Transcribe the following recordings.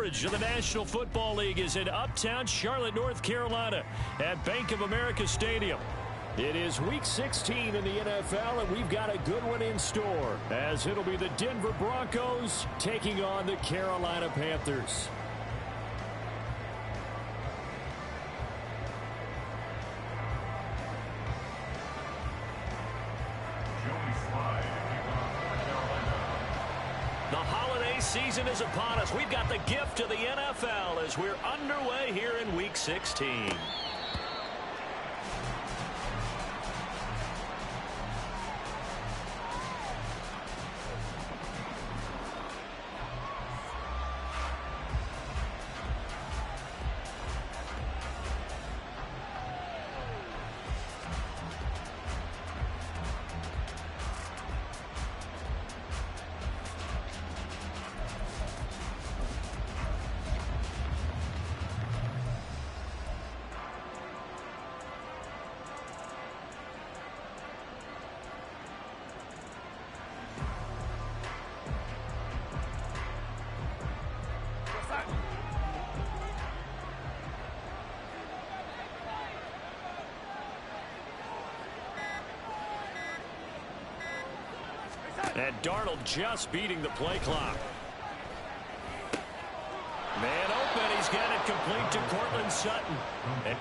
coverage of the National Football League is in uptown Charlotte, North Carolina at Bank of America Stadium. It is Week 16 in the NFL, and we've got a good one in store, as it'll be the Denver Broncos taking on the Carolina Panthers. The holiday season is upon us. We've got the gift of the NFL as we're underway here in Week 16. And Darnold just beating the play clock. Man open. He's got it complete to Cortland Sutton. And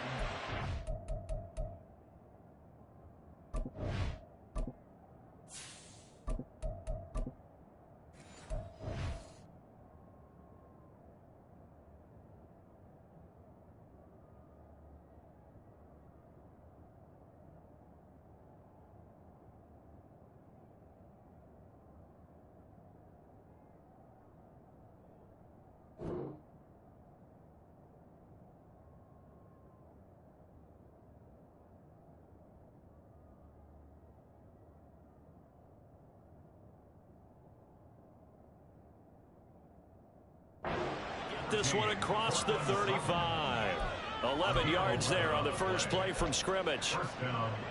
this one across the 35. 11 yards there on the first play from scrimmage.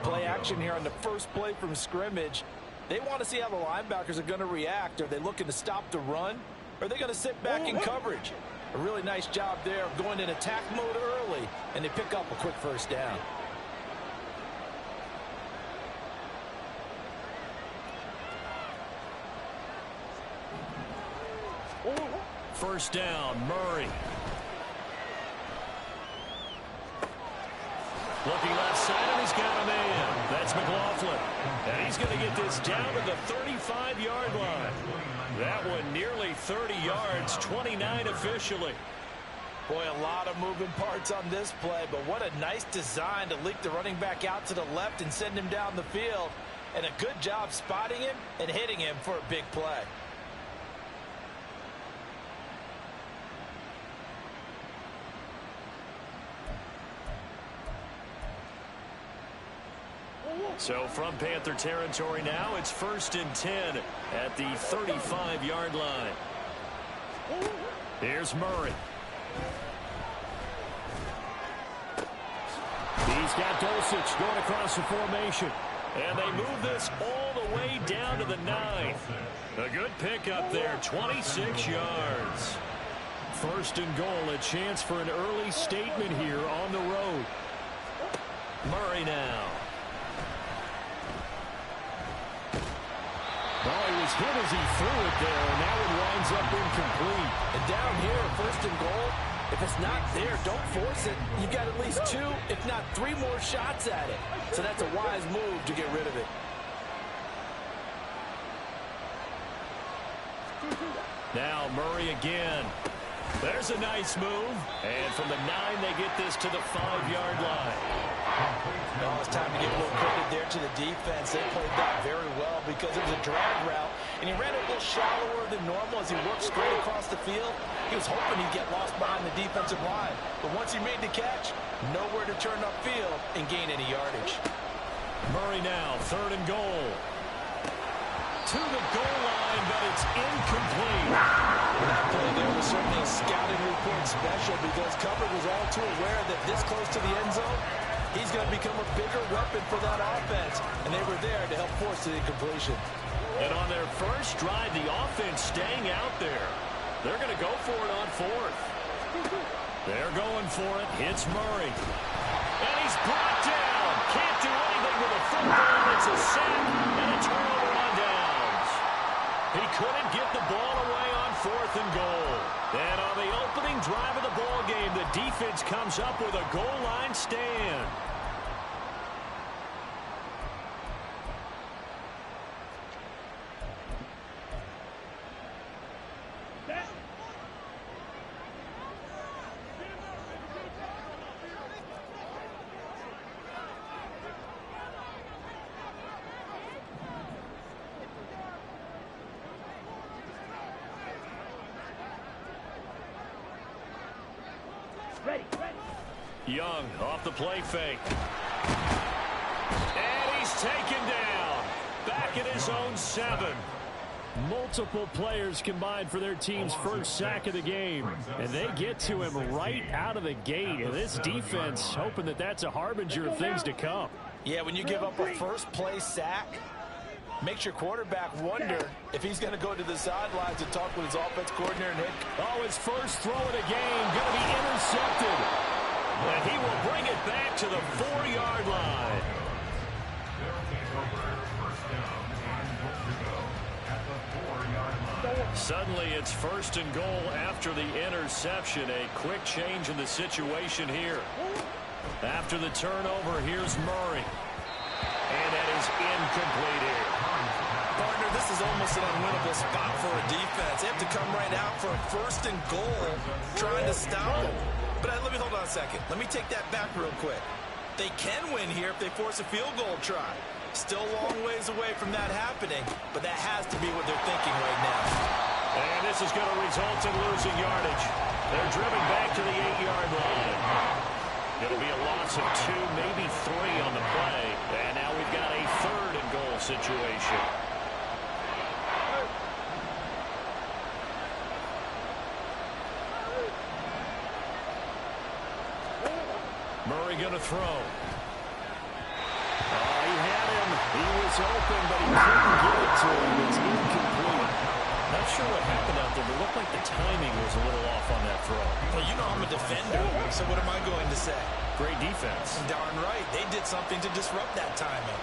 Play action here on the first play from scrimmage. They want to see how the linebackers are going to react. Are they looking to stop the run? Or are they going to sit back in coverage? A really nice job there of going in attack mode early, and they pick up a quick first down. First down, Murray. Looking left side, and he's got a man. That's McLaughlin. And he's going to get this down to the 35-yard line. That one nearly 30 yards, 29 officially. Boy, a lot of moving parts on this play, but what a nice design to leak the running back out to the left and send him down the field. And a good job spotting him and hitting him for a big play. So from Panther territory now, it's 1st and 10 at the 35-yard line. Here's Murray. He's got Dulcich going across the formation. And they move this all the way down to the 9. A good pickup there, 26 yards. 1st and goal, a chance for an early statement here on the road. Murray now. Oh, he was hit as he threw it there, and that one winds up incomplete. And down here, 1st and goal, if it's not there, don't force it. You've got at least 2, if not 3 more shots at it. So that's a wise move to get rid of it. Now Murray again. There's a nice move. And from the 9, they get this to the 5-yard line. Well, it's time to give a little credit there to the defense. They played that very well because it was a drag route, and he ran a little shallower than normal as he worked straight across the field. He was hoping he'd get lost behind the defensive line, but once he made the catch, nowhere to turn upfield and gain any yardage. Murray now, 3rd and goal. To the goal line, but it's incomplete. That play there was certainly a scouting report special because Cover was all too aware that this close to the end zone, he's going to become a bigger weapon for that offense, and they were there to help force the incompletion. And on their first drive, the offense staying out there. They're going to go for it on fourth. They're going for it. Hits Murray. And he's brought down. Can't do anything with a football. It's a sack and a turnover on downs. He couldn't get the ball away on fourth and goal. And on the opening drive of the ball game, the defense comes up with a goal line stand. Young off the play fake. And he's taken down. Back at his own 7. Multiple players combined for their team's first sack of the game. And they get to him right out of the gate. And this defense hoping that that's a harbinger of things to come. Yeah, when you give up a first play sack, makes your quarterback wonder if he's going to go to the sidelines and talk with his offense coordinator and his first throw of the game going to be intercepted. And he will bring it back to the 4-yard line. Suddenly it's first and goal after the interception. A quick change in the situation here. After the turnover, here's Murray. And that is incomplete here. Partner, this is almost an unwinnable spot for a defense. They have to come right out for a first and goal trying to stop them. But let me hold on a second. Let me take that back real quick. They can win here if they force a field goal try. Still a long ways away from that happening, but that has to be what they're thinking right now. And this is going to result in losing yardage. They're driven back to the 8-yard line. It'll be a loss of 2, maybe 3 on the play. And now we've got a third and goal situation. Murray going to throw. He had him. He was open, but he couldn't get it to him. It's incomplete. Not sure what happened out there, but it looked like the timing was a little off on that throw. Well, you know I'm a defender, so what am I going to say? Great defense. Darn right. They did something to disrupt that timing.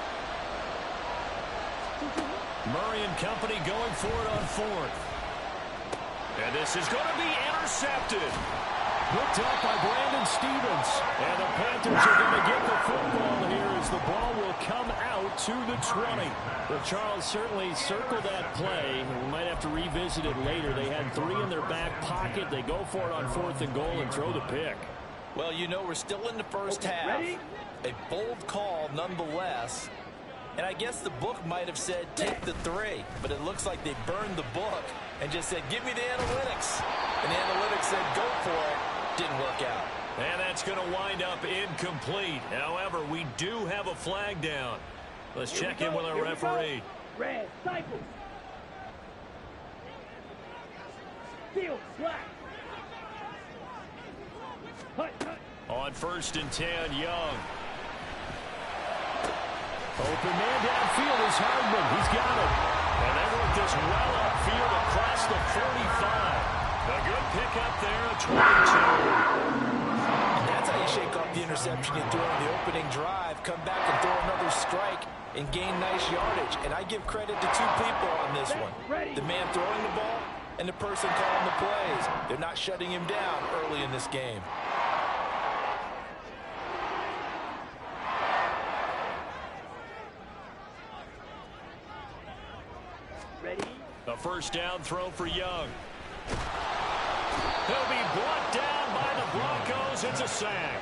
Murray and company going for it on fourth. And this is going to be intercepted. Picked up by Brandon Stevens. And the Panthers are going to get the football here as the ball will come out to the 20. Well, Charles, certainly circled that play. We might have to revisit it later. They had 3 in their back pocket. They go for it on fourth and goal and throw the pick. Well, you know, we're still in the first half. A bold call nonetheless. And I guess the book might have said take the 3. But it looks like they burned the book and just said, give me the analytics. And the analytics said, go for it. Didn't work out. And that's going to wind up incomplete. However, we do have a flag down. Let's check in with our referee. Red, cycle. Field, black. On first and 10, Young. Open man downfield is Hardman. He's got it. And they work this well upfield across the 45. A good pick up there at 22. And that's how you shake off the interception you threw on the opening drive. Come back and throw another strike and gain nice yardage. And I give credit to 2 people on this one. The man throwing the ball and the person calling the plays. They're not shutting him down early in this game. A first down throw for Young. He'll be brought down by the Broncos. It's a sack.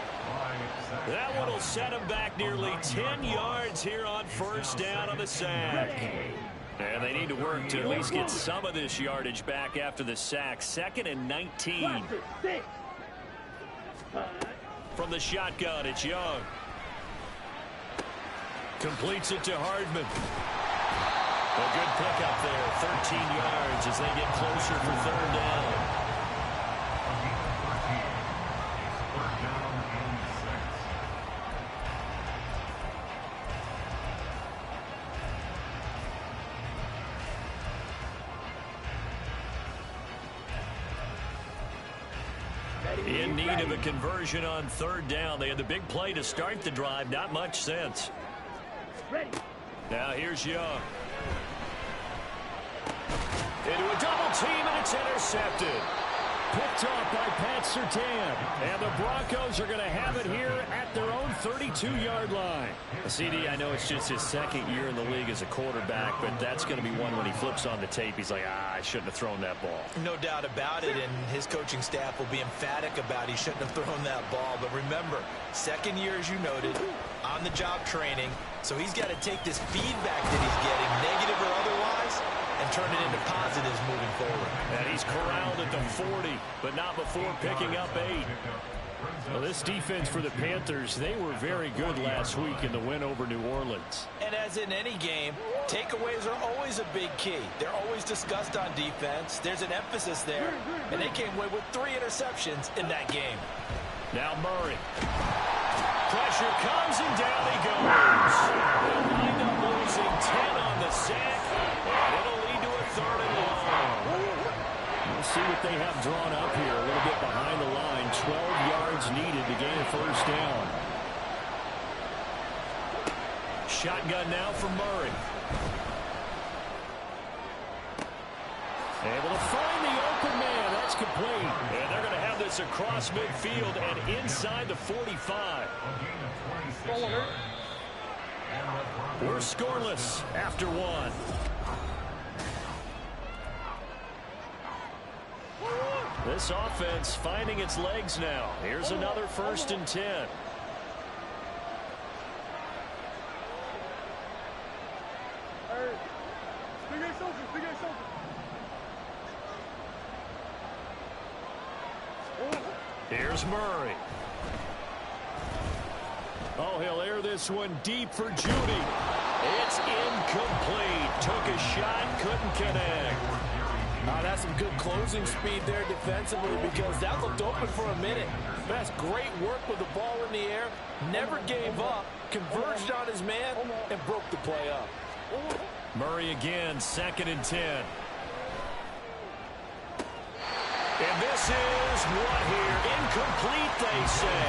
That one will set him back nearly 10 yards here on first down on the sack. And they need to work to at least get some of this yardage back after the sack. 2nd and 19. From the shotgun, it's Young. Completes it to Hardman. A good pickup there, 13 yards as they get closer for third down. In need of a conversion on third down. They had the big play to start the drive. Not much sense. Ready. Now here's Young. Into a double team, and it's intercepted. Picked off by Pat Surtain. And the Broncos are going to have it here at their own 32-yard line. CD, I know it's just his second year in the league as a quarterback, but that's going to be one when he flips on the tape. He's like, I shouldn't have thrown that ball. No doubt about it, and his coaching staff will be emphatic about he shouldn't have thrown that ball. But remember, second year, as you noted, on-the-job training, so he's got to take this feedback that he's getting, negative or otherwise, and turn it into positives moving forward. And he's corralled at the 40, but not before picking up 8. Well, this defense for the Panthers, they were very good last week in the win over New Orleans. And as in any game, takeaways are always a big key. They're always discussed on defense. There's an emphasis there, and they came away with 3 interceptions in that game. Now Murray. Pressure comes, and down he goes. They'll wind up losing 10 on the sack, and it'll lead to a 3rd and long. We'll see what they have drawn up here. A little bit behind the line. 12 yards needed to gain a first down. Shotgun now for Murray. Able to find the open man. That's complete. And they're going to have this across midfield and inside the 45. We're scoreless after 1. This offense finding its legs now. Here's another 1st and 10. Here's Murray. Oh, he'll air this one deep for Judy. It's incomplete. Took a shot, couldn't connect. That's some good closing speed there defensively, because that looked open for a minute. That's great work with the ball in the air. Never gave up, converged on his man, and broke the play up. Murray again, 2nd and 10. And this is what here? Incomplete, they say.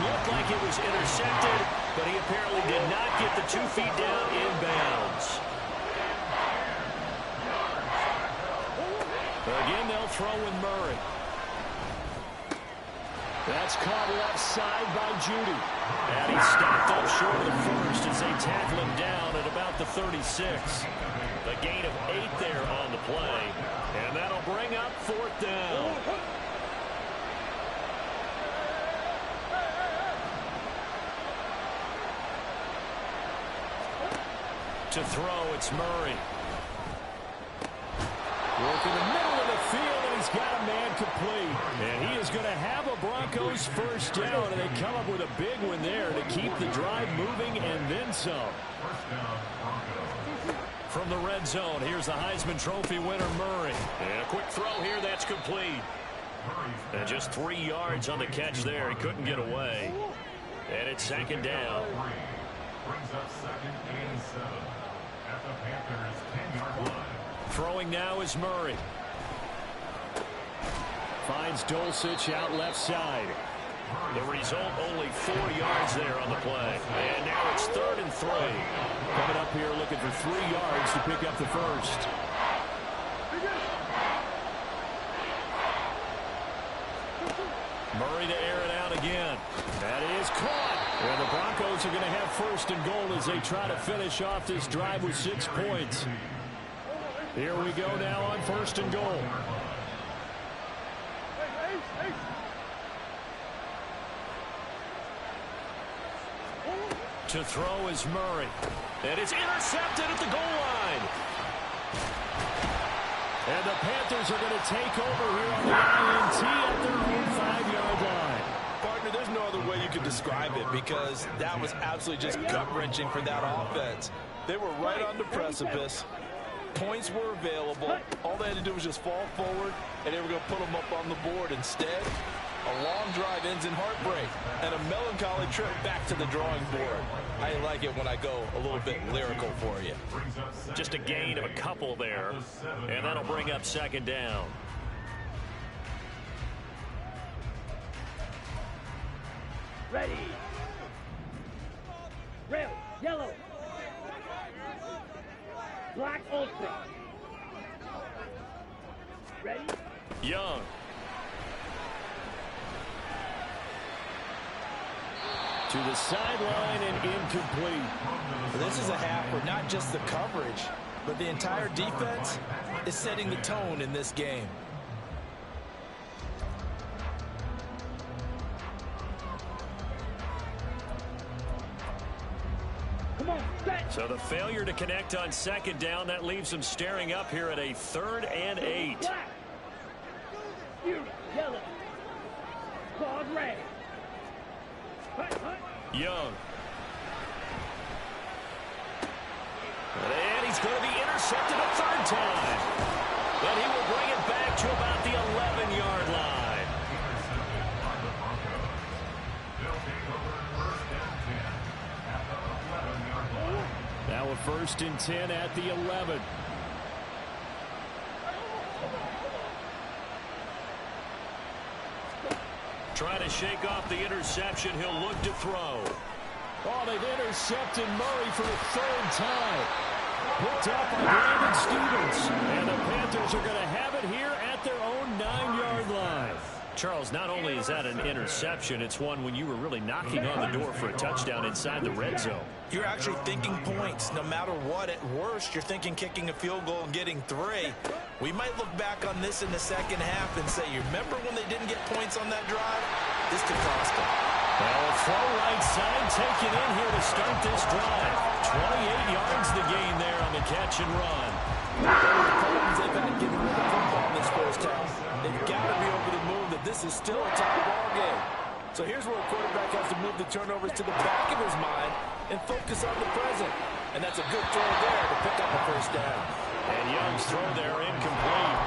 Looked like it was intercepted, but he apparently did not get the 2 feet down inbounds. Again, they'll throw with Murray. That's caught left side by Judy. And he stopped up short of the first as they tackle him down at about the 36. A gain of 8 there on the play. And that'll bring up 4th down. To throw, it's Murray. Work in the middle of the field, and he's got a man complete. And he is going to have a Broncos first down, and they come up with a big one there to keep the drive moving and then some. From the red zone, here's the Heisman Trophy winner, Murray. And a quick throw here, that's complete. And just 3 yards on the catch there. He couldn't get away. And it's 2nd down. Brings up 2nd and 7 at the Panthers' 10-yard line. Throwing now is Murray. Finds Dulcich out left side. The result, only 4 yards there on the play. And now it's 3rd and 3. Coming up here looking for 3 yards to pick up the first. Murray to air it out again. That is caught. And the Broncos are going to have 1st and goal as they try to finish off this drive with 6 points. Here we go now on 1st and goal. To throw is Murray. And it's intercepted at the goal line. And the Panthers are going to take over here on the INT at their own 5-yard line. Partner, there's no other way you could describe it, because that was absolutely just gut-wrenching for that offense. They were right on the precipice. Points were available. All they had to do was just fall forward, and they were going to put them up on the board. Instead, a long drive ends in heartbreak and a melancholy trip back to the drawing board. I like it when I go a little bit lyrical for you. Just a gain of a couple there, and that'll bring up 2nd down. Ready. Red, yellow. Black ultra. Ready? Young. To the sideline and incomplete. This is a half where not just the coverage, but the entire defense is setting the tone in this game. Come on, set. So the failure to connect on second down, that leaves them staring up here at a 3rd and 8. Black. Fury, yellow. Claws red. Hut, hut. Young. And he's going to be intercepted a 3rd time. And he will bring it back to about the 11-yard line. Intercepted by the Broncos. They'll take over 1st and 10 at the 11-yard line. Now a 1st and 10 at the 11. Trying to shake off the interception. He'll look to throw. Oh, they've intercepted Murray for the 3rd time. Picked up by Brandon Stevens. And the Panthers are going to have it here at their own 9-yard line. Charles, not only is that an interception, it's one when you were really knocking on the door for a touchdown inside the red zone. You're actually thinking points. No matter what, at worst, you're thinking kicking a field goal and getting 3. We might look back on this in the second half and say, you remember when they didn't get points on that drive? This could cost them. Well, a throw right side taken in here to start this drive. 28 yards the gain there on the catch and run. The problems they've had getting rid of football in this first half. They've got to be over the moon that this is still a tie ball game. So here's where a quarterback has to move the turnovers to the back of his mind and focus on the present. And that's a good throw there to pick up a 1st down. And Young's throw there incomplete.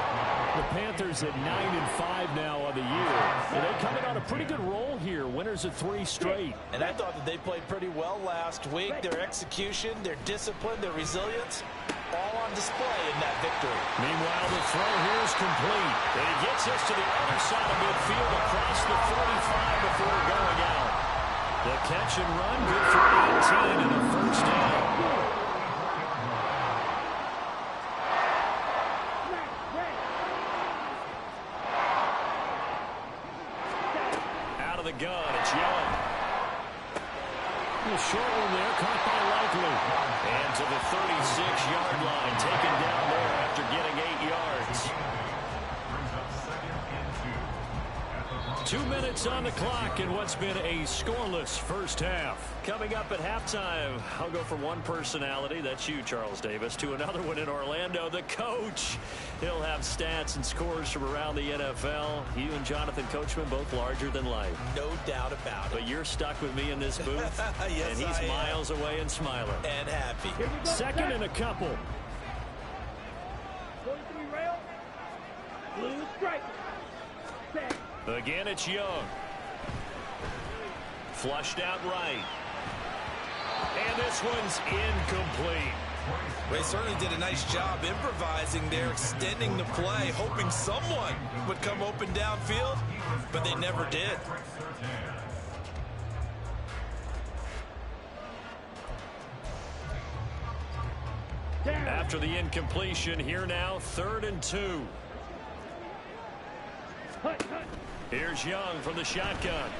The Panthers at 9-5 now on the year. And they're coming on a pretty good roll here. Winners of 3 straight. And I thought that they played pretty well last week. Their execution, their discipline, their resilience, all on display in that victory. Meanwhile, the throw here is complete. And he gets us to the other side of midfield across the 45 before going out. The catch and run, good for 18 and a 1st down. Out of the gun, it's Young. A short one there, caught by Likely. And to the 36-yard line, taken down there after getting 8 yards. 2 minutes on the clock in what's been a scoreless first half. Coming up at halftime, I'll go from one personality, that's you, Charles Davis, to another one in Orlando, the coach. He'll have stats and scores from around the NFL. You and Jonathan Coachman both larger than life. No doubt about it. But you're stuck with me in this booth, yes, and he's miles away and smiling. And happy. 2nd and a couple. 43 rail. Blue stripe. Set. Again, it's Young. Flushed out right. And this one's incomplete. They certainly did a nice job improvising there, extending the play, hoping someone would come open downfield, but they never did. After the incompletion, here now, 3rd and 2. Here's Young from the shotgun.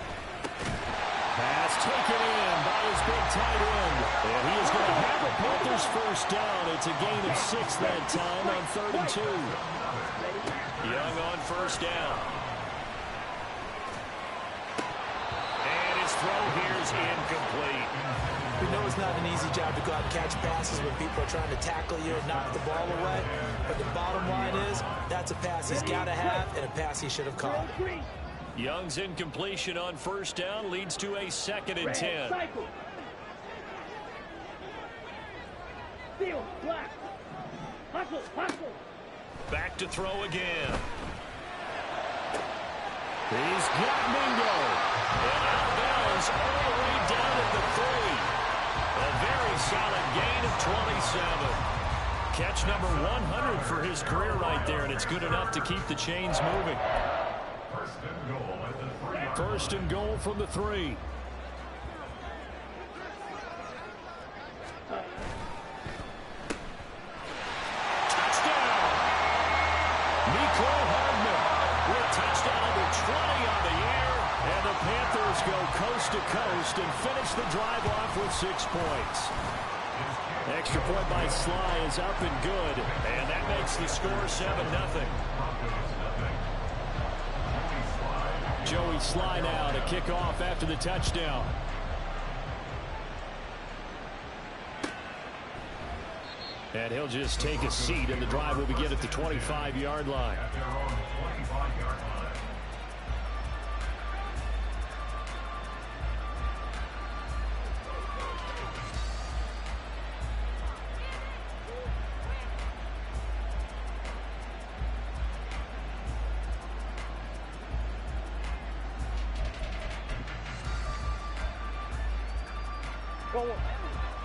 Pass taken in by his big tight end. And he is going to have the Panthers 1st down. It's a gain of 6 that time on 3rd and 2. Young on 1st down. And his throw here is incomplete. We know it's not an easy job to go out and catch passes when people are trying to tackle you and knock the ball away. But the bottom line is, that's a pass he's got to have and a pass he should have caught. Young's incompletion on 1st down leads to a 2nd and 10. Cycle. Steel, black. Hustle, hustle. Back to throw again. He's got Mingo. And out of bounds all the way down at the 3. A very solid gain of 27. Catch number 100 for his career right there, and it's good enough to keep the chains moving. 1st and goal at the 3. 1st and goal from the 3. coast to coast and finish the drive off with 6 points. Extra point by Sly is up and good, and that makes the score 7-0. Joey Sly now to kick off after the touchdown. And he'll just take a seat, and the drive will begin at the 25-yard line.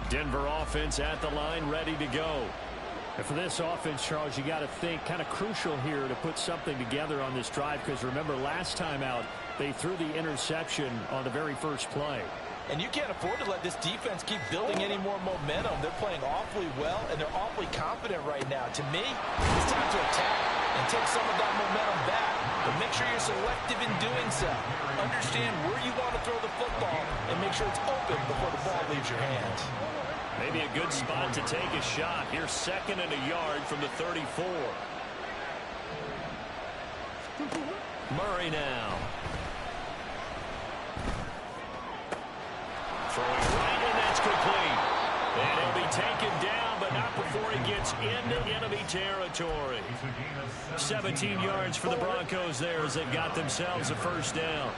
Denver offense at the line, ready to go. And for this offense, Charles, you got to think kind of crucial here to put something together on this drive, because remember last time out they threw the interception on the very first play. And you can't afford to let this defense keep building any more momentum. They're playing awfully well, and they're awfully confident right now. To me, it's time to attack and take some of that momentum back. But make sure you're selective in doing so. Understand where you want to throw the football and make sure it's open before the ball leaves your hands. Maybe a good spot to take a shot. Here's 2nd and a yard from the 34. Murray now. Throwing right, and that's complete. And he'll be taken down, but not before he gets into enemy territory. 17 yards for the Broncos there as they've got themselves a first down.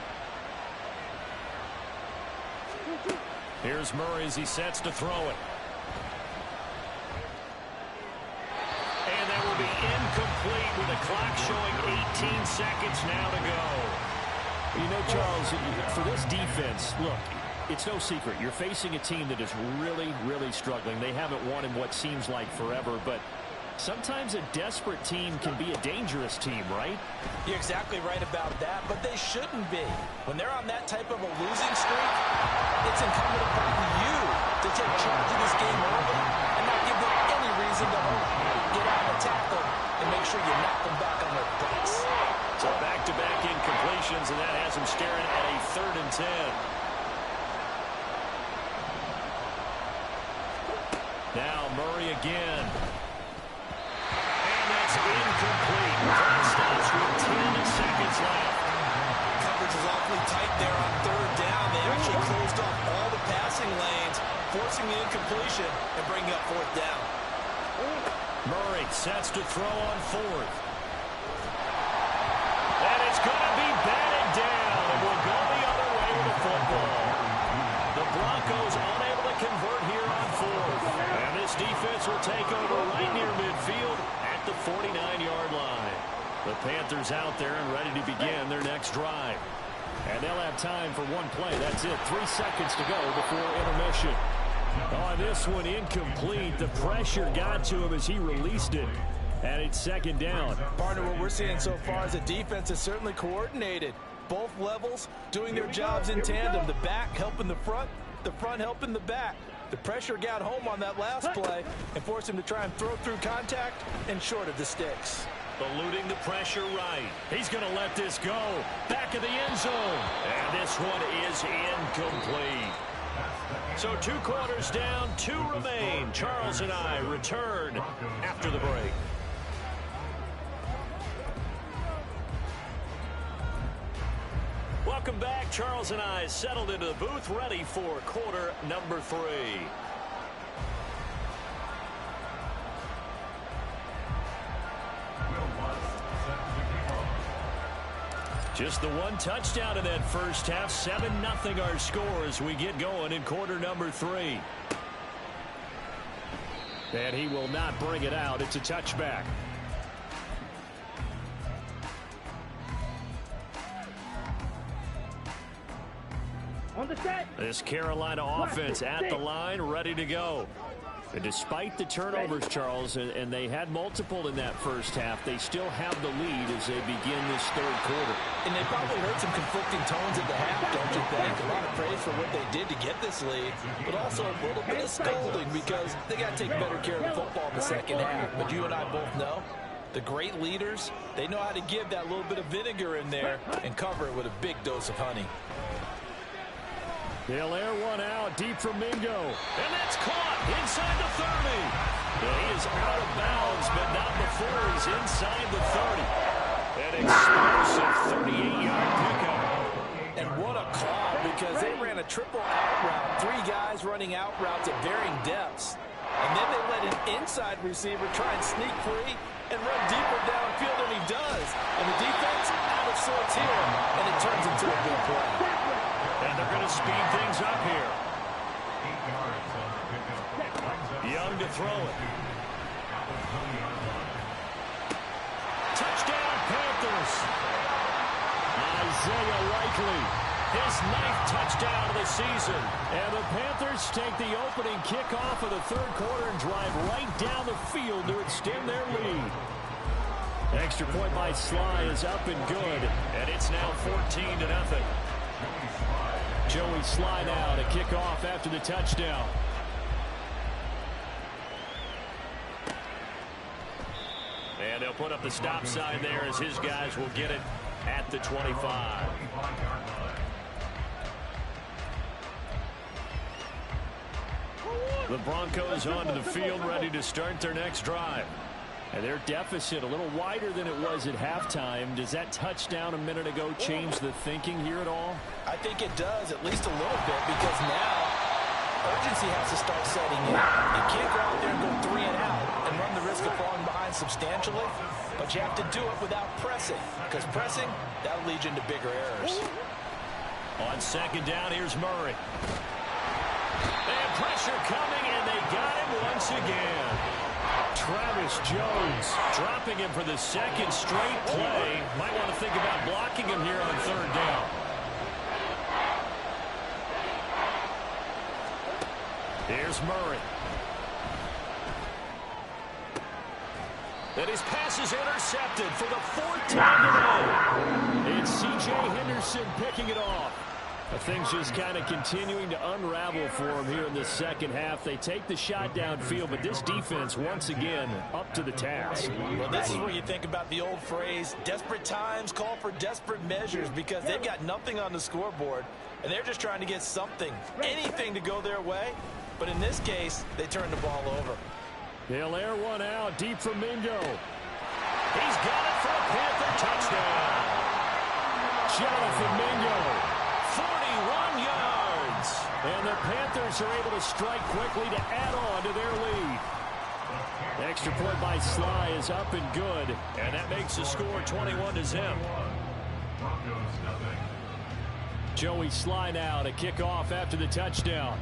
Here's Murray as he sets to throw it. And that will be incomplete with the clock showing 18 seconds now to go. You know, Charles, for this defense, look, it's no secret. You're facing a team that is really, really struggling. They haven't won in what seems like forever, but sometimes a desperate team can be a dangerous team, right? You're exactly right about that, but they shouldn't be. When they're on that type of a losing streak, it's incumbent upon you to take charge of this game early and not give them any reason to hope. Get out and attack them and make sure you knock them back on their butts. So back-to-back incompletions, and that has them staring at a 3rd and 10. Now Murray again. And that's incomplete. Clock stops with 10 seconds left. Coverage is awfully tight there on 3rd down. They actually closed off all the passing lanes, forcing the incompletion and bringing up 4th down. Murray sets to throw on 4th. And it's going to be batted down, and we'll go the other way with the football. The Broncos unable to convert here on 4th. And this defense will take over right near midfield at the 49-yard line. The Panthers out there and ready to begin their next drive. And they'll have time for one play. That's it. 3 seconds to go before intermission. On this one, incomplete. The pressure got to him as he released it. And it's 2nd down. Partner, what we're seeing so far is the defense is certainly coordinated. Both levels doing their jobs in tandem. The back helping the front helping the back. The pressure got home on that last play and forced him to try and throw through contact and short of the sticks. Eluding the pressure right. He's going to let this go. Back of the end zone. And this one is incomplete. So 2 quarters down, 2 remain. Charles and I return after the break. Welcome back. Charles and I settled into the booth, ready for quarter number 3. Just the one touchdown in that first half. 7-0 our score as we get going in quarter number 3. And he will not bring it out. It's a touchback. On the set. This Carolina offense at the line, ready to go. And despite the turnovers, Charles, and they had multiple in that first half, they still have the lead as they begin this 3rd quarter. And they probably heard some conflicting tones at the half, don't you think? A lot of praise for what they did to get this lead, but also a little bit of scolding because they got to take better care of the football in the second half. But you and I both know the great leaders, they know how to give that little bit of vinegar in there and cover it with a big dose of honey. They'll air one out deep from Mingo. And that's caught inside the 30. And he is out of bounds, but not before he's inside the 30. An explosive 38-yard pickup. And what a call, because they ran a triple out route. 3 guys running out routes at varying depths. And then they let an inside receiver try and sneak free and run deeper downfield than he does. And the defense out of sorts here, and it turns into a big play. And they're going to speed things up here. Young to throw it. Touchdown, Panthers. Isaiah Likely, his 9th touchdown of the season. And the Panthers take the opening kickoff of the 3rd quarter and drive right down the field to extend their lead. Extra point by Sly is up and good. And it's now 14-0. Joey Sly now to kick off after the touchdown. And they'll put up the stop sign there as his guys will get it at the 25. The Broncos onto the field, ready to start their next drive. And their deficit a little wider than it was at halftime. Does that touchdown a minute ago change the thinking here at all? I think it does, at least a little bit, because now urgency has to start setting in. You can't go out there and go 3 and out and run the risk of falling behind substantially, but you have to do it without pressing, because pressing, that'll lead you into bigger errors. On 2nd down, here's Murray. And pressure coming, and they got him once again. Travis Jones dropping him for the 2nd straight play. Might want to think about blocking him here on 3rd down. Here's Murray. And his pass is intercepted for the 4th time today. It's C.J. Henderson picking it off. Things just kind of continuing to unravel for him here in the 2nd half. They take the shot downfield, but this defense, once again, up to the task. Well, this is where you think about the old phrase, desperate times call for desperate measures, because they've got nothing on the scoreboard, and they're just trying to get something, anything to go their way. But in this case, they turn the ball over. They'll air one out deep from Mingo. He's got it for a Panther touchdown. Jonathan Mingo. 41 yards. And the Panthers are able to strike quickly to add on to their lead. Extra point by Sly is up and good. And that makes the score 21-0. Joey Sly now to kick off after the touchdown.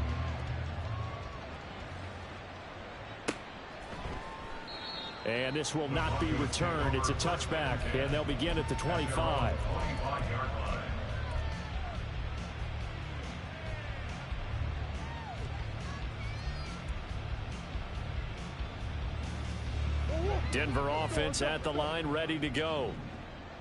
And this will not be returned. It's a touchback, and they'll begin at the 25. Denver offense at the line, ready to go.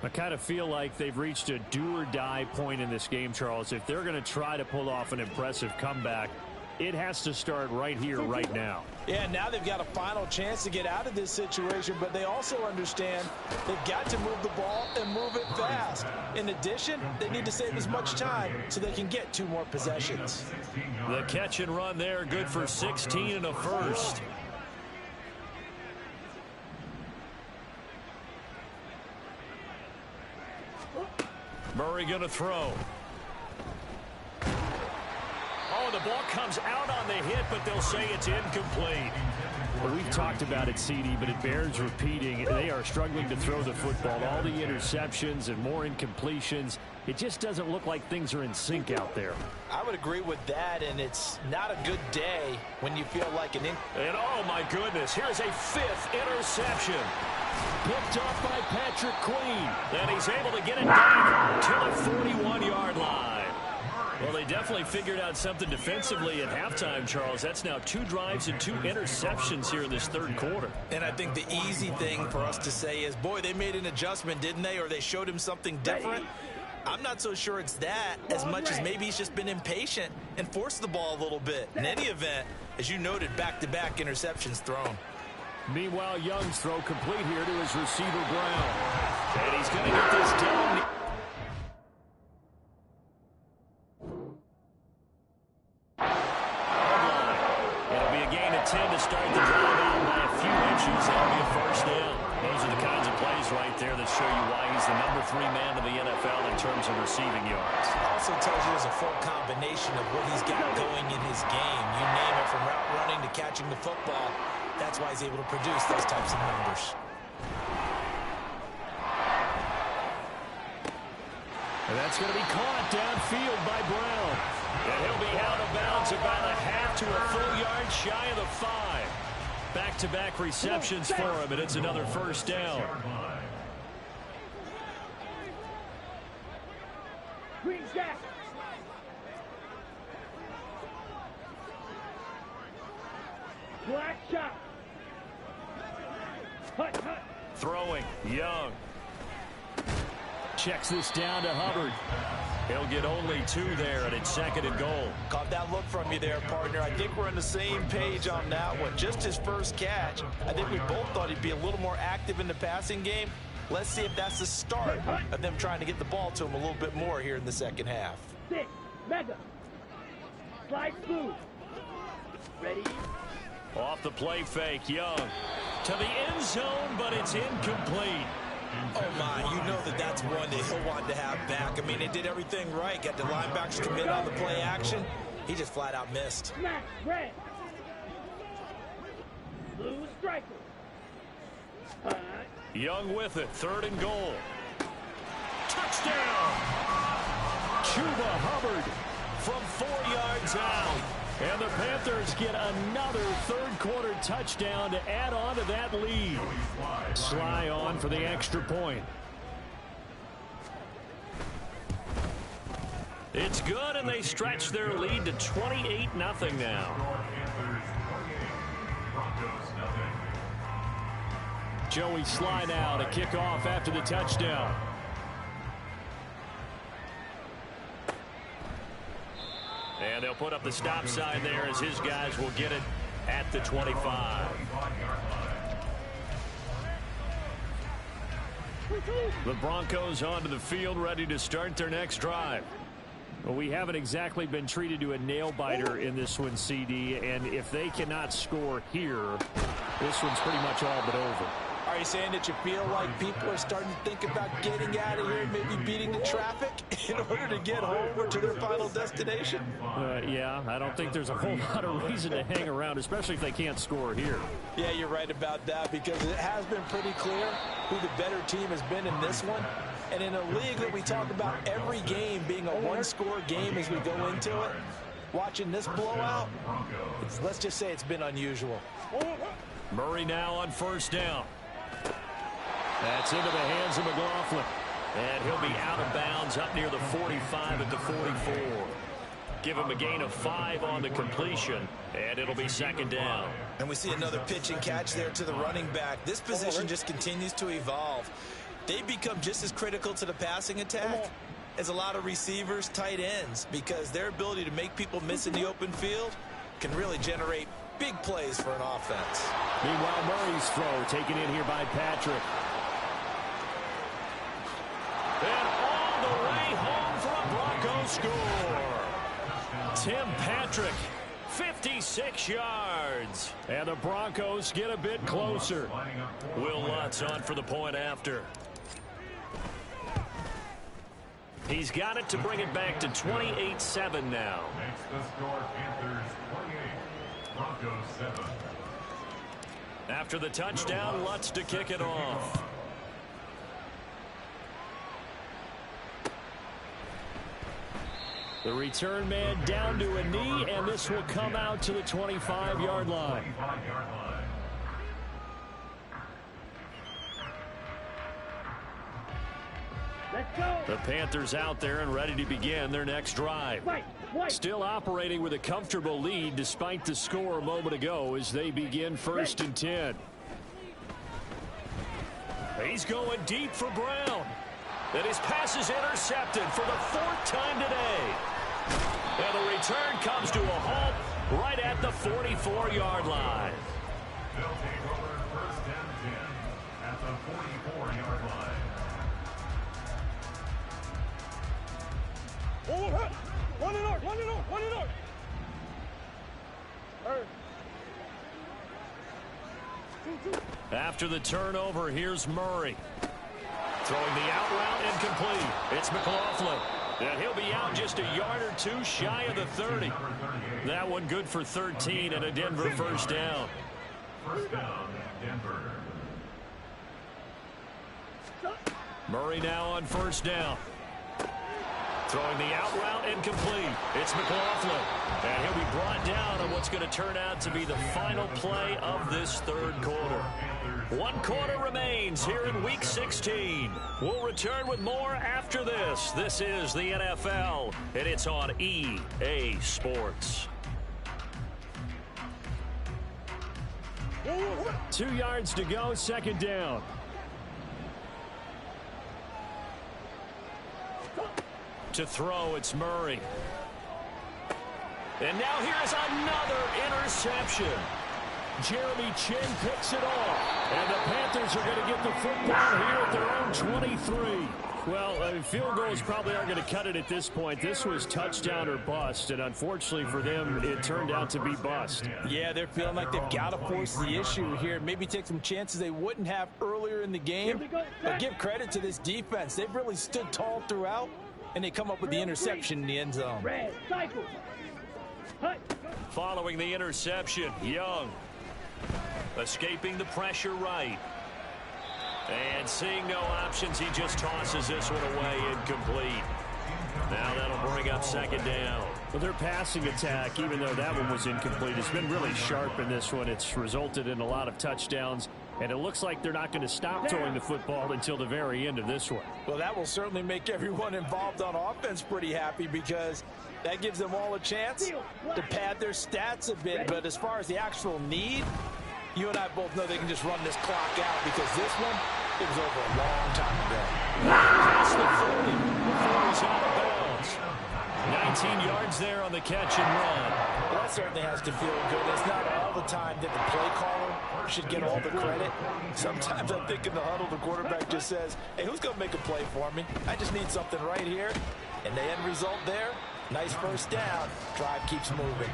I kind of feel like they've reached a do-or-die point in this game, Charles. If they're going to try to pull off an impressive comeback, it has to start right here, right now. Yeah, now they've got a final chance to get out of this situation, but they also understand they've got to move the ball and move it fast. In addition, they need to save as much time so they can get 2 more possessions. The catch and run there, good for 16 and a first. Murray going to throw. Oh, the ball comes out on the hit, but they'll say it's incomplete. Well, we've talked about it, CD, but it bears repeating. They are struggling to throw the football. All the interceptions and more incompletions. It just doesn't look like things are in sync out there. I would agree with that, and it's not a good day when you feel like an And oh, my goodness, here's a 5th interception. Picked off by Patrick Queen. And he's able to get it back to the 41-yard line. Well, they definitely figured out something defensively at halftime, Charles. That's now 2 drives and 2 interceptions here in this 3rd quarter. And I think the easy thing for us to say is, boy, they made an adjustment, didn't they? Or they showed him something different. I'm not so sure it's that as much as maybe he's just been impatient and forced the ball a little bit. In any event, as you noted, back-to-back interceptions thrown. Meanwhile, Young's throw complete here to his receiver, Brown. And he's going to get this done. 10 to start the drive out by a few inches. That'll be a first down. Those are the kinds of plays right there that show you why he's the number 3 man in the NFL in terms of receiving yards. Also tells you there's a full combination of what he's got going in his game. You name it, from route running to catching the football. That's why he's able to produce those types of numbers. And that's going to be caught downfield by Brown. And he'll be out of bounds about a half to a full yard shy of the 5. Back-to-back receptions for him, and it's another first down. Green Jack. Black shot. Hut, hut. Throwing, Young. Checks this down to Hubbard. He'll get only 2 there, and it's 2nd and goal. Caught that look from you there, partner. I think we're on the same page on that one. Just his first catch. I think we both thought he'd be a little more active in the passing game. Let's see if that's the start of them trying to get the ball to him a little bit more here in the second half. 6. Mega. Slide through. Ready? Off the play fake, Young. To the end zone, but it's incomplete. Oh, my. You know that's one that he'll want to have back. I mean, they did everything right. Got the linebackers committed on the play action. He just flat out missed. Smack. Red. Blue striker. Hut. Young with it, 3rd and goal. Touchdown! Chuba Hubbard From 4 yards out. And the Panthers get another third-quarter touchdown to add on to that lead. Sly on for the extra point. It's good, and they stretch their lead to 28-0 now. Joey Sly now to kick off after the touchdown. And they'll put up the stop sign there as his guys will get it at the 25. The Broncos onto the field, ready to start their next drive. Well, we haven't exactly been treated to a nail-biter in this one, CD, and if they cannot score here, this one's pretty much all but over. Are you saying that you feel like people are starting to think about getting out of here, maybe beating the traffic in order to get home or to their final destination? Yeah, I don't think there's a whole lot of reason to hang around, especially if they can't score here. Yeah, you're right about that, because it has been pretty clear who the better team has been in this one. And in a league that we talk about every game being a one-score game as we go into it, watching this blowout, let's just say it's been unusual. Murray now on first down. That's into the hands of McLaughlin. And he'll be out of bounds up near the 45 at the 44. Give him a gain of 5 on the completion, and it'll be 2nd down. And we see another pitch and catch there to the running back. This position just continues to evolve. They become just as critical to the passing attack as a lot of receivers, tight ends, because their ability to make people miss in the open field can really generate big plays for an offense. Meanwhile, Murray's throw taken in here by Patrick. And all the way home for a Broncos score. Tim Patrick, 56 yards. And the Broncos get a bit closer. Will Lutz on for the point after. He's got it to bring it back to 28-7 now. Makes the score Panthers 28, Broncos 7. After the touchdown, Lutz to kick it off. The return man down to a knee, and this will come out to the 25-yard line. Let's go. The Panthers out there and ready to begin their next drive. Still operating with a comfortable lead despite the score a moment ago as they begin 1st and 10. He's going deep for Brown. And his pass is intercepted for the 4th time today. And the return comes to a halt right at the 44-yard line. They'll take over 1st and 10 at the 44-yard line. One and out. After the turnover, here's Murray. Throwing the out route incomplete. It's McLaughlin. And he'll be out just a yard or two shy of the 30. That one good for 13 and a Denver first down. First down, Denver. Murray now on first down. Throwing the out route incomplete. It's McLaughlin. And he'll be brought down on what's going to turn out to be the final play of this third quarter. 1 quarter remains here in Week 16. We'll return with more after this. This is the NFL, and it's on EA Sports. 2 yards to go, second down. To throw, it's Murray. And now here's another interception. Jeremy Chin picks it off. And the Panthers are going to get the football here at their own 23. Well, field goals probably aren't going to cut it at this point. This was touchdown or bust, and unfortunately for them, it turned out to be bust. Yeah, they're feeling like they've got to force the issue here. Maybe take some chances they wouldn't have earlier in the game. But give credit to this defense. They've really stood tall throughout, and they come up with the interception in the end zone. Red, cycle. Hut. Following the interception, Young escaping the pressure right. And seeing no options, he just tosses this one away incomplete. Now that'll bring up second down. Well, their passing attack, even though that one was incomplete, has been really sharp in this one. It's resulted in a lot of touchdowns, and it looks like they're not going to stop throwing the football until the very end of this one. Well, that will certainly make everyone involved on offense pretty happy because that gives them all a chance to pad their stats a bit. But as far as the actual need, you and I both know they can just run this clock out because this one, it was over a long time ago. Past the 40 before he's out of bounds. 19 yards there on the catch and run. Well, that certainly has to feel good. It's not all the time that the play caller should get all the credit. Sometimes I think in the huddle, the quarterback just says, hey, who's going to make a play for me? I just need something right here. And the end result there, nice first down. Drive keeps moving.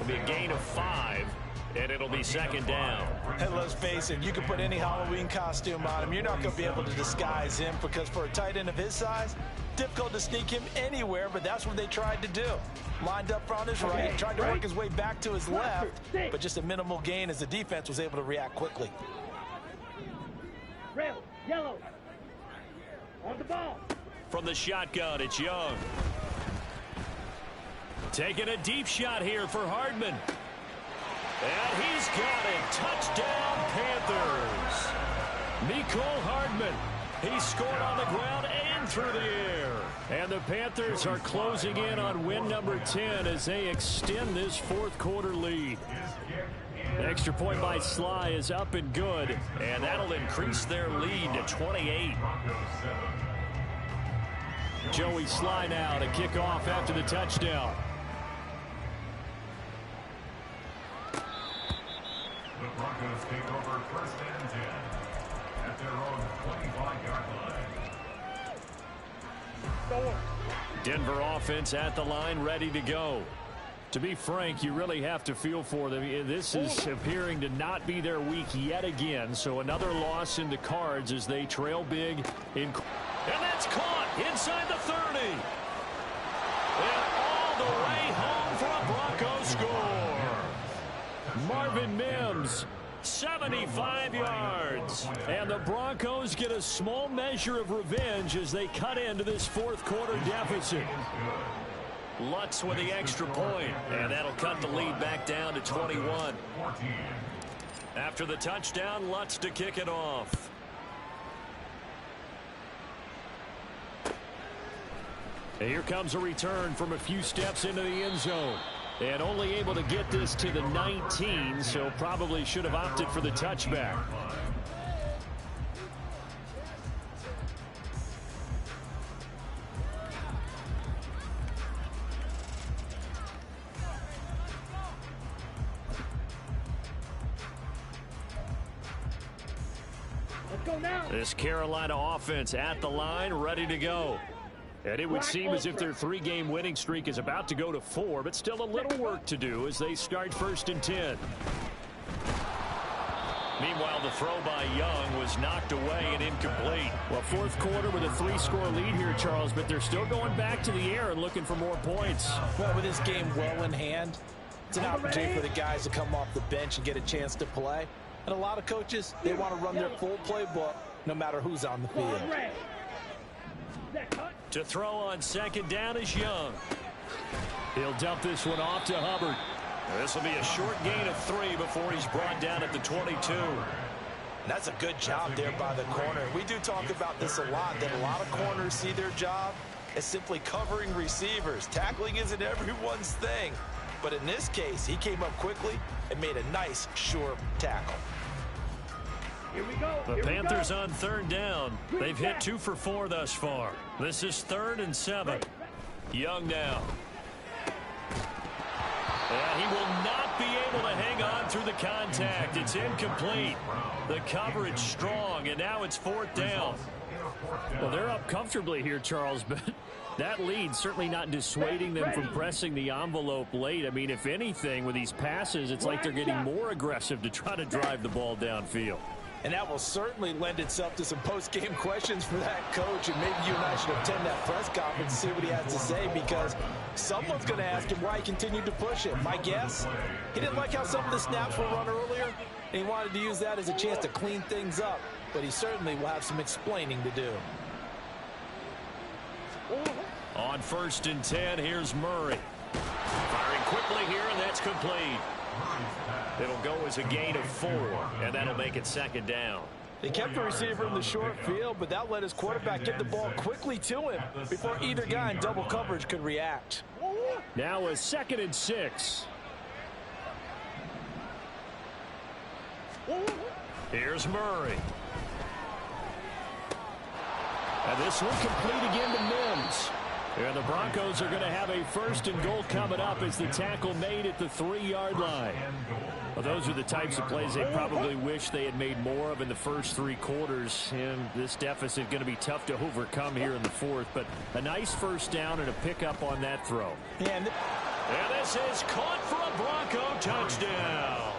It'll be a gain of 5. And it'll be second down. And let's face it, you can put any Halloween costume on him. You're not going to be able to disguise him because for a tight end of his size, difficult to sneak him anywhere, but that's what they tried to do. Lined up on his right, tried to work his way back to his left, but just a minimal gain as the defense was able to react quickly. Red, yellow. On the ball. From the shotgun, it's Young. Taking a deep shot here for Hardman. And he's got it. Touchdown, Panthers. Mecole Hardman. He scored on the ground and through the air. And the Panthers are closing in on win number 10 as they extend this fourth quarter lead. The extra point by Sly is up and good. And that'll increase their lead to 28. Joey Sly now to kick off after the touchdown. The Broncos take over first and 10 at their own 25-yard line. Denver offense at the line, ready to go. To be frank, you really have to feel for them. This is appearing to not be their week yet again. So another loss in the cards as they trail big. And that's caught inside the 30. And all the way home for a Broncos score. Marvin Mims, 75 yards. And the Broncos get a small measure of revenge as they cut into this fourth quarter deficit. Lutz with the extra point, and that'll cut the lead back down to 21. After the touchdown, Lutz to kick it off. And here comes a return from a few steps into the end zone. And only able to get this to the 19, so probably should have opted for the touchback. Let's go now. This Carolina offense at the line, ready to go. And it would seem as if their 3-game winning streak is about to go to 4, but still a little work to do as they start first and 10. Meanwhile, the throw by Young was knocked away and incomplete. Well, fourth quarter with a 3-score lead here, Charles, but they're still going back to the air and looking for more points. Well, with this game well in hand, it's an opportunity for the guys to come off the bench and get a chance to play. And a lot of coaches, they want to run their full playbook no matter who's on the field. To throw on second down is Young. He'll dump this one off to Hubbard. This will be a short gain of 3 before he's brought down at the 22. That's a good job there by the corner. We do talk about this a lot, that a lot of corners see their job as simply covering receivers. Tackling isn't everyone's thing. But in this case, he came up quickly and made a nice, sure tackle. Here we go. The Panthers on third down. They've hit 2 for 4 thus far. This is 3rd and 7. Young now. And he will not be able to hang on through the contact. It's incomplete. The coverage strong, and now it's 4th down. Well, they're up comfortably here, Charles, but that lead certainly not dissuading them from pressing the envelope late. I mean, if anything, with these passes, it's like they're getting more aggressive to try to drive the ball downfield. And that will certainly lend itself to some post-game questions for that coach. And maybe you and I should attend that press conference and see what he has to say, because someone's going to ask him why he continued to push it. My guess, he didn't like how some of the snaps were run earlier, and he wanted to use that as a chance to clean things up. But he certainly will have some explaining to do. On 1st and 10, here's Murray. Firing quickly here, and that's complete. It'll go as a gain of 4, and that'll make it 2nd down. They kept the receiver in the short field, but that let his quarterback get the ball quickly to him before either guy in double coverage could react. Now a 2nd and 6. Here's Murray. And this one complete again to Mims. And the Broncos are going to have a 1st and goal coming up as the tackle made at the 3-yard line. Well, those are the types of plays they probably wish they had made more of in the first 3 quarters. And this deficit going to be tough to overcome here in the 4th. But a nice 1st down and a pickup on that throw. And this is caught for a Bronco touchdown.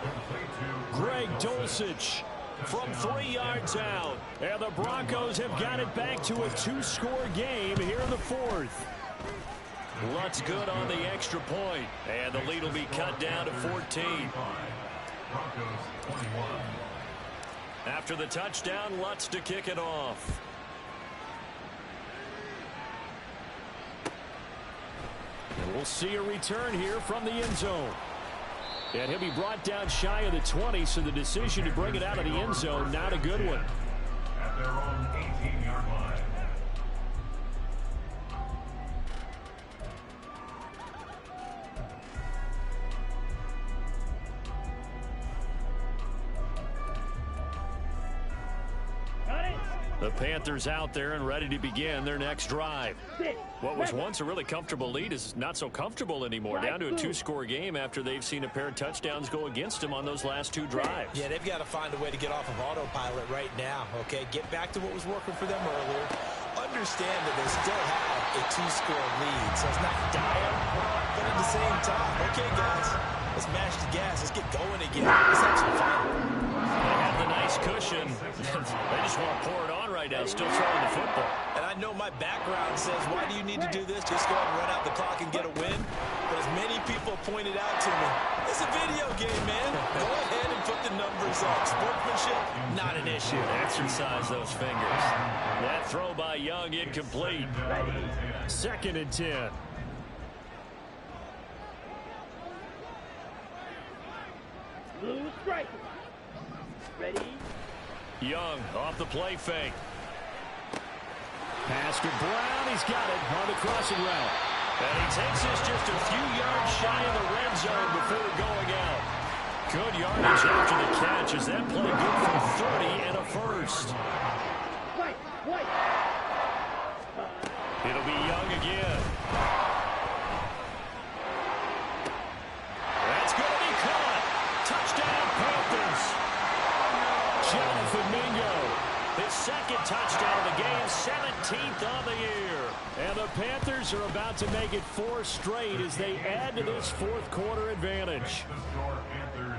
Greg Dulcich from 3 yards out. And the Broncos have got it back to a 2-score game here in the 4th. Lutz good on the extra point. And the lead will be cut down to 14. After the touchdown, Lutz to kick it off. And we'll see a return here from the end zone. And he'll be brought down shy of the 20, so the decision to bring it out of the end zone, not a good one. At their own 18-yard line. The Panthers out there and ready to begin their next drive. What was once a really comfortable lead is not so comfortable anymore. Down to a 2-score game after they've seen a pair of touchdowns go against them on those last 2 drives. Yeah, they've got to find a way to get off of autopilot right now, okay? Get back to what was working for them earlier. Understand that they still have a 2-score lead, so it's not dire, but at the same time, okay, guys, let's mash the gas. Let's get going again. Let's have some fun. They have the nice cushion. They just want to pour it on right now, still throwing the football. And I know my background says, why do you need to do this? Just go ahead and run out the clock and get a win. But as many people pointed out to me, it's a video game, man. Go ahead and put the numbers up. Sportsmanship, not an issue. Exercise those fingers. That throw by Young incomplete. 2nd and 10. Blue striker. Ready? Young off the play fake. Pass to Brown. He's got it on the crossing route. And he takes this just a few yards shy of the red zone before going out. Good yardage after the catch. Is that play good for 30 and a 1st? White. It'll be Young again. That's going to be caught. Touchdown, Panthers. Jonathan Mingo. His 2nd touchdown of the game, 17th on the year. And the Panthers Panthers are about to make it 4 straight as they add to this fourth quarter advantage.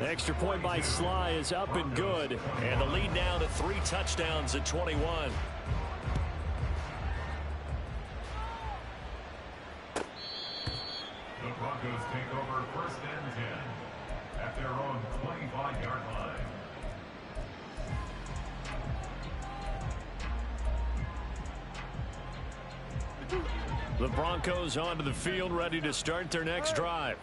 Extra point by Sly is up and good, and the lead now to 3 touchdowns at 21. The Broncos take over first and 10 at their own 25-yard line. The Broncos onto the field, ready to start their next drive.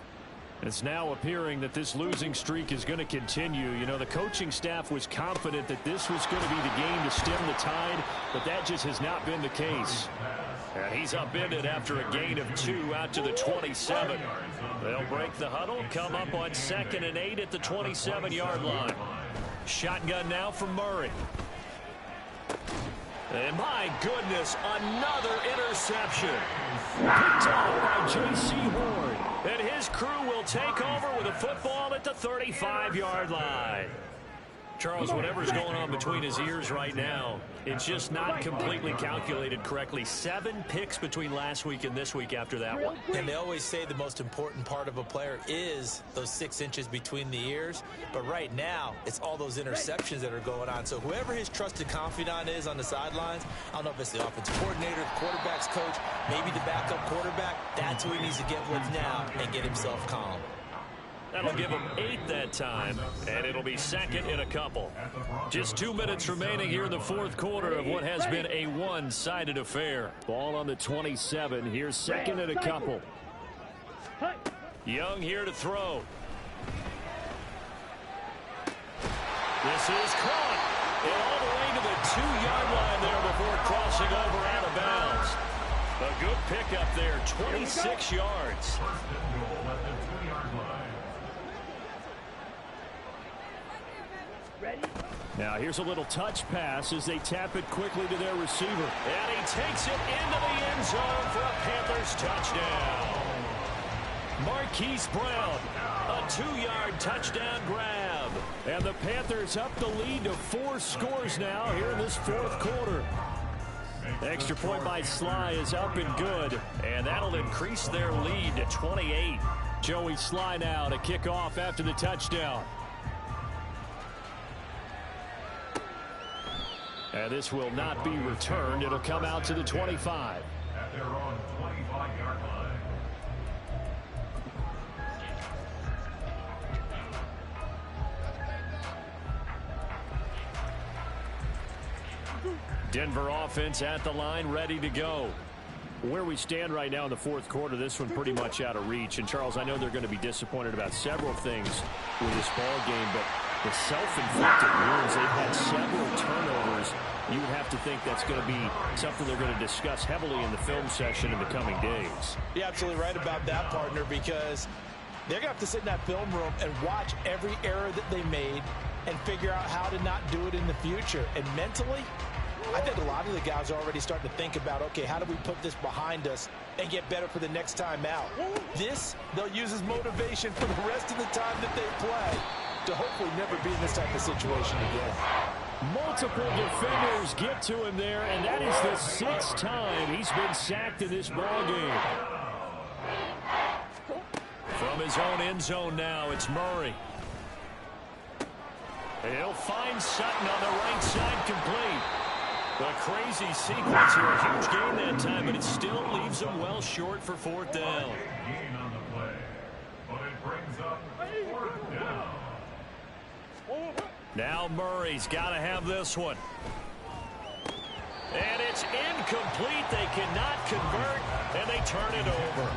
It's now appearing that this losing streak is going to continue. You know, the coaching staff was confident that this was going to be the game to stem the tide, but that just has not been the case. And he's upended after a gain of 2 out to the 27. They'll break the huddle, come up on 2nd and 8 at the 27-yard line. Shotgun now from Murray. And my goodness, another interception. Picked off by J.C. Horn. And his crew will take over with a football at the 35-yard line. Charles, whatever's going on between his ears right now, it's just not completely calculated correctly. 7 picks between last week and this week after that one. And they always say the most important part of a player is those 6 inches between the ears. But right now, it's all those interceptions that are going on. So whoever his trusted confidant is on the sidelines, I don't know if it's the offensive coordinator, the quarterback's coach, maybe the backup quarterback, that's who he needs to get with now and get himself calm. That'll give him 8 that time, and it'll be 2nd in a couple. Just 2 minutes remaining here in the fourth quarter of what has been a one-sided affair. Ball on the 27. Here's 2nd and a couple. Young here to throw. This is caught. And all the way to the 2-yard line there before crossing over out of bounds. A good pickup there, 26 yards. Now here's a little touch pass as they tap it quickly to their receiver. And he takes it into the end zone for a Panthers touchdown. Marquise Brown, a 2-yard touchdown grab. And the Panthers up the lead to 4 scores now here in this fourth quarter. Extra point by Sly is up and good, and that'll increase their lead to 28. Joey Sly now to kick off after the touchdown. And this will not be returned. It'll come out to the 25. At their own 25-yard line. Denver offense at the line, ready to go. Where we stand right now in the fourth quarter, this one pretty much out of reach. And, Charles, I know they're going to be disappointed about several things with this ball game, but the self-inflicted wounds, they've had several turnovers. You would have to think that's going to be something they're going to discuss heavily in the film session in the coming days. You're absolutely right about that, partner, because they're going to have to sit in that film room and watch every error that they made and figure out how to not do it in the future. And mentally, I think a lot of the guys are already starting to think about, okay, how do we put this behind us and get better for the next time out? This, they'll use as motivation for the rest of the time that they play to hopefully never be in this type of situation again. Multiple defenders get to him there, and that is the 6th time he's been sacked in this ball game. From his own end zone now, it's Murray. He'll find Sutton on the right side, complete. A crazy sequence here, a huge gain that time, but it still leaves him well short for 4th down. Gain on the play, but it brings up 4th down. Now Murray's got to have this one. And it's incomplete. They cannot convert, and they turn it over.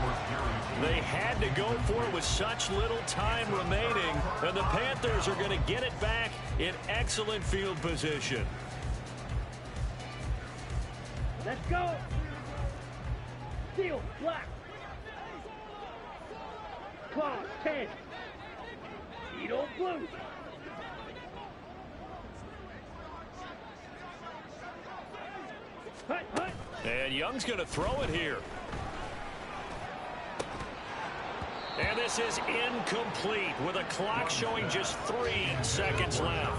They had to go for it with such little time remaining, and the Panthers are going to get it back in excellent field position. Let's go. Steel, black. Claw, 10. Beetle, blue. Hut, hut. And Young's going to throw it here. And this is incomplete with a clock showing just 3 seconds left.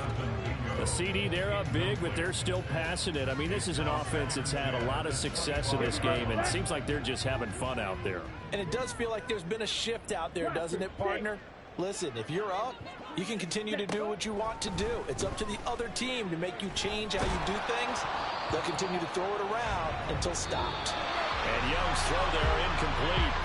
The CD, they're up big, but they're still passing it. I mean, this is an offense that's had a lot of success in this game, and it seems like they're just having fun out there. And it does feel like there's been a shift out there, doesn't it, partner? Listen, if you're up, you can continue to do what you want to do. It's up to the other team to make you change how you do things. They'll continue to throw it around until stopped. And Young's throw there incomplete.